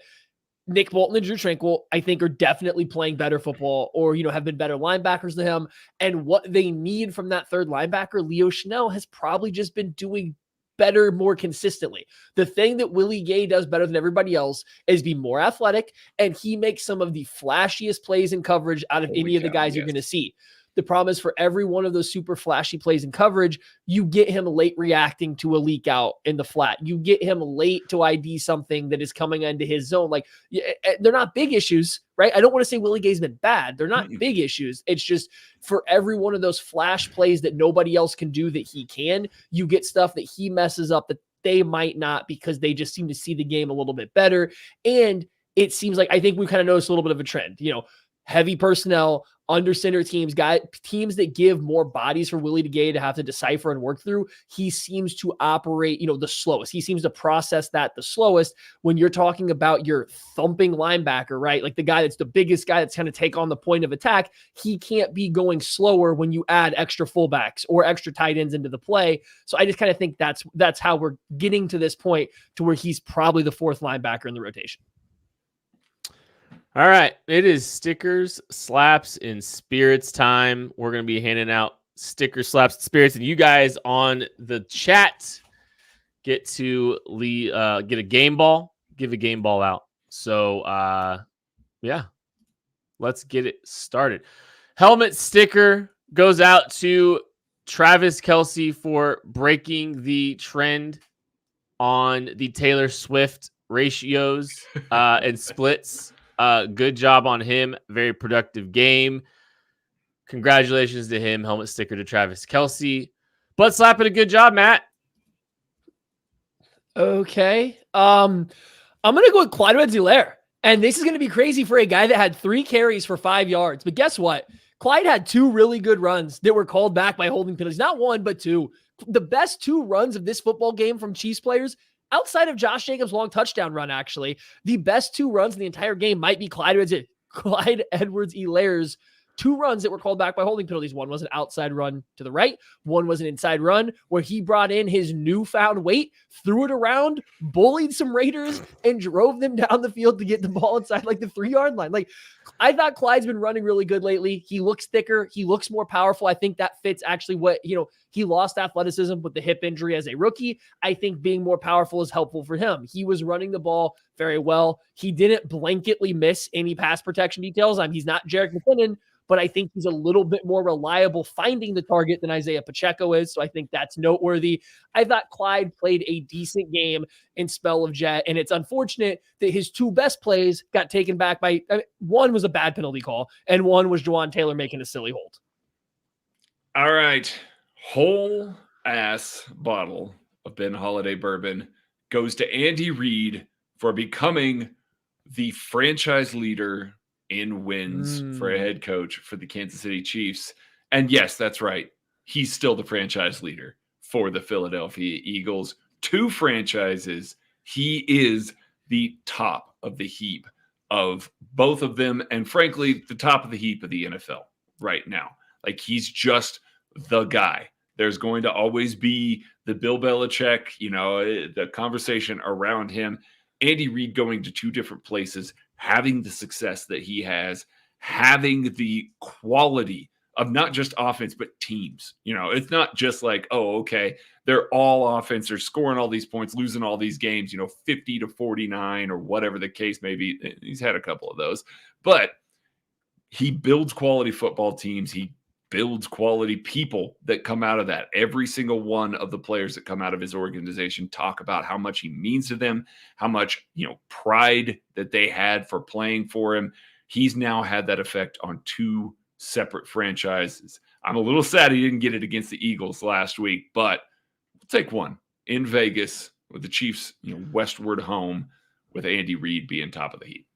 Nick Bolton and Drew Tranquil, I think, are definitely playing better football or, have been better linebackers than him. And what they need from that third linebacker, Leo Chanel, has probably just been doing better more consistently. The thing that Willie Gay does better than everybody else is be more athletic, and he makes some of the flashiest plays in coverage out of any of the guys you're going to see. The problem is for every one of those super flashy plays in coverage, you get him late reacting to a leak out in the flat. You get him late to ID something that is coming into his zone. Like, they're not big issues, right? I don't want to say Willie Gay's been bad. They're not big issues. It's just for every one of those flash plays that nobody else can do that he can, you get stuff that he messes up that they might not because they just seem to see the game a little bit better. And it seems like, I think we kind of noticed a little bit of a trend, heavy personnel, under center teams, teams that give more bodies for Willie Gay to have to decipher and work through. He seems to operate, the slowest. He seems to process that the slowest when you're talking about your thumping linebacker, right? Like the guy that's the biggest guy that's going to take on the point of attack. He can't be going slower when you add extra fullbacks or extra tight ends into the play. So I just kind of think that's how we're getting to this point to where he's probably the fourth linebacker in the rotation. All right. It is stickers, slaps, and spirits time. We're going to be handing out stickers, slaps, and spirits. And you guys on the chat get to get a game ball, give a game ball out. So, let's get it started. Helmet sticker goes out to Travis Kelce for breaking the trend on the Taylor Swift ratios and splits. Good job on him. Very productive game. Congratulations to him. Helmet sticker to Travis Kelce. Butt slapping a good job, Matt. Okay. I'm going to go with Clyde Edwards-Helaire. And this is going to be crazy for a guy that had 3 carries for 5 yards. But guess what? Clyde had 2 really good runs that were called back by holding penalties. Not 1, but 2. The best 2 runs of this football game from Chiefs players, outside of Josh Jacobs' long touchdown run, actually, the best 2 runs in the entire game might be Clyde Edwards-Helaire's 2 runs that were called back by holding penalties. One was an outside run to the right. One was an inside run where he brought in his newfound weight, threw it around, bullied some Raiders, and drove them down the field to get the ball inside like the 3-yard line. Like, I thought Clyde's been running really good lately. He looks thicker. He looks more powerful. I think that fits actually what, he lost athleticism with the hip injury as a rookie. I think being more powerful is helpful for him. He was running the ball very well. He didn't blanketly miss any pass protection details. He's not Jerick McKinnon, but I think he's a little bit more reliable finding the target than Isaiah Pacheco is. So I think that's noteworthy. I thought Clyde played a decent game in spell of jet, and it's unfortunate that his 2 best plays got taken back by one was a bad penalty call, and one was Jawan Taylor making a silly hold. All right. Whole ass bottle of Ben Holiday bourbon goes to Andy Reid for becoming the franchise leader in wins for a head coach for the Kansas City Chiefs. And yes, that's right. He's still the franchise leader for the Philadelphia Eagles. 2 franchises. He is the top of the heap of both of them. And frankly, the top of the heap of the NFL right now. Like, he's just the guy. There's going to always be the Bill Belichick, the conversation around him. Andy Reid going to 2 different places, having the success that he has, having the quality of not just offense, but teams. It's not just like, oh, okay, they're all offense, they're scoring all these points, losing all these games, 50-49 or whatever the case may be. He's had a couple of those, but he builds quality football teams. He builds quality people that come out of that. Every single one of the players that come out of his organization talk about how much he means to them, how much, pride that they had for playing for him. He's now had that effect on 2 separate franchises. I'm a little sad he didn't get it against the Eagles last week, but we'll take one in Vegas with the Chiefs, westward home, with Andy Reid being top of the heap.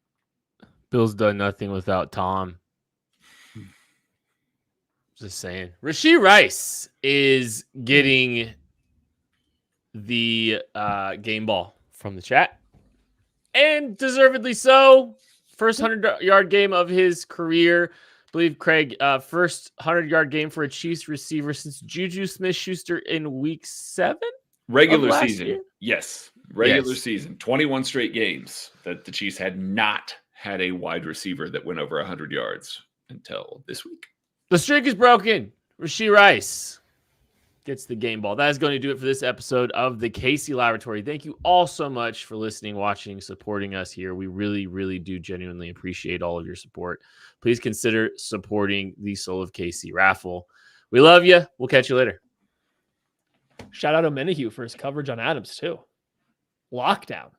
Bill's done nothing without Tom. Just saying. Rashid Rice is getting the game ball from the chat. And deservedly so. First 100-yard game of his career. I believe, Craig, first 100-yard game for a Chiefs receiver since Juju Smith-Schuster in week 7? Regular season. Year? Yes. Regular season. 21 straight games that the Chiefs had not had a wide receiver that went over 100 yards until this week. The streak is broken. Rashid Rice gets the game ball. That is going to do it for this episode of the Casey Laboratory. Thank you all so much for listening, watching, supporting us here. We really, really do genuinely appreciate all of your support. Please consider supporting the Soul of Casey raffle. We love you. We'll catch you later. Shout out to Menahue for his coverage on Adams, too. Lockdown.